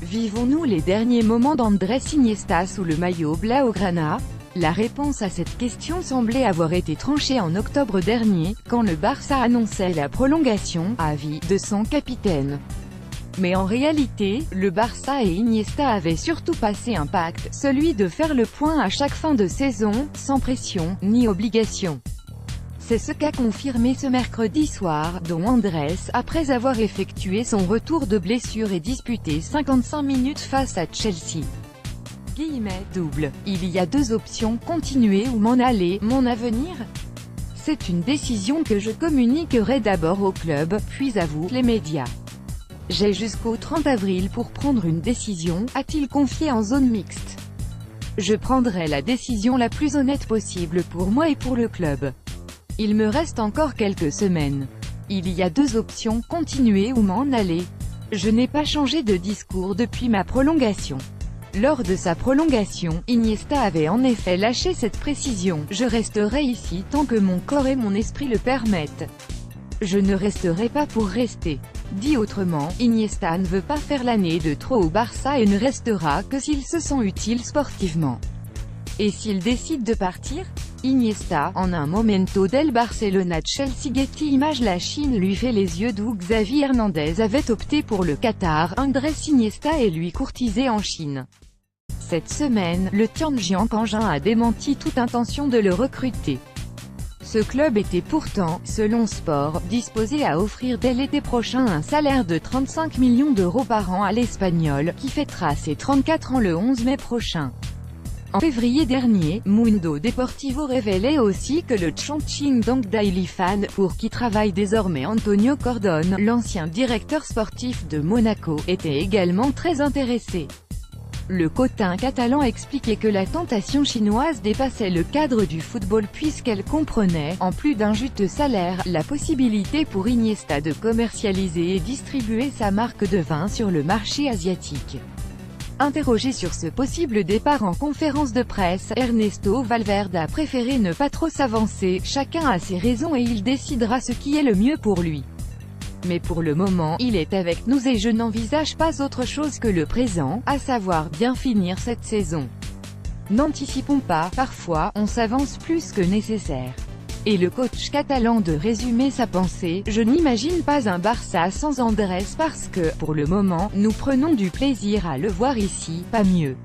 Vivons-nous les derniers moments d'Andrés Iniesta sous le maillot blaugrana? La réponse à cette question semblait avoir été tranchée en octobre dernier, quand le Barça annonçait la prolongation, à vie, de son capitaine. Mais en réalité, le Barça et Iniesta avaient surtout passé un pacte, celui de faire le point à chaque fin de saison, sans pression, ni obligation. C'est ce qu'a confirmé ce mercredi soir, dont Andrés, après avoir effectué son retour de blessure et disputé 55 minutes face à Chelsea. Double. Il y a deux options, continuer ou m'en aller, mon avenir. C'est une décision que je communiquerai d'abord au club, puis à vous, les médias. J'ai jusqu'au 30 avril pour prendre une décision, a-t-il confié en zone mixte. Je prendrai la décision la plus honnête possible pour moi et pour le club. Il me reste encore quelques semaines. Il y a deux options, continuer ou m'en aller. Je n'ai pas changé de discours depuis ma prolongation. Lors de sa prolongation, Iniesta avait en effet lâché cette précision, « Je resterai ici tant que mon corps et mon esprit le permettent. Je ne resterai pas pour rester ». Dit autrement, Iniesta ne veut pas faire l'année de trop au Barça et ne restera que s'il se sent utile sportivement. Et s'il décide de partir? Iniesta, en un momento del Barcelona Chelsea Getty Images. La Chine lui fait les yeux doux. Xavi Hernandez avait opté pour le Qatar, Andrés Iniesta est lui courtisé en Chine. Cette semaine, le Tianjin Canjin a démenti toute intention de le recruter. Ce club était pourtant, selon Sport, disposé à offrir dès l'été prochain un salaire de 35 millions d'euros par an à l'Espagnol, qui fêtera ses 34 ans le 11 mai prochain. En février dernier, Mundo Deportivo révélait aussi que le Chongqing Dong Daily Fan, pour qui travaille désormais Antonio Cordon, l'ancien directeur sportif de Monaco, était également très intéressé. Le cotin catalan expliquait que la tentation chinoise dépassait le cadre du football puisqu'elle comprenait, en plus d'un juteux salaire, la possibilité pour Iniesta de commercialiser et distribuer sa marque de vin sur le marché asiatique. Interrogé sur ce possible départ en conférence de presse, Ernesto Valverde a préféré ne pas trop s'avancer, chacun a ses raisons et il décidera ce qui est le mieux pour lui. Mais pour le moment, il est avec nous et je n'envisage pas autre chose que le présent, à savoir bien finir cette saison. N'anticipons pas, parfois, on s'avance plus que nécessaire. Et le coach catalan de résumer sa pensée, je n'imagine pas un Barça sans Andrés parce que, pour le moment, nous prenons du plaisir à le voir ici, pas mieux.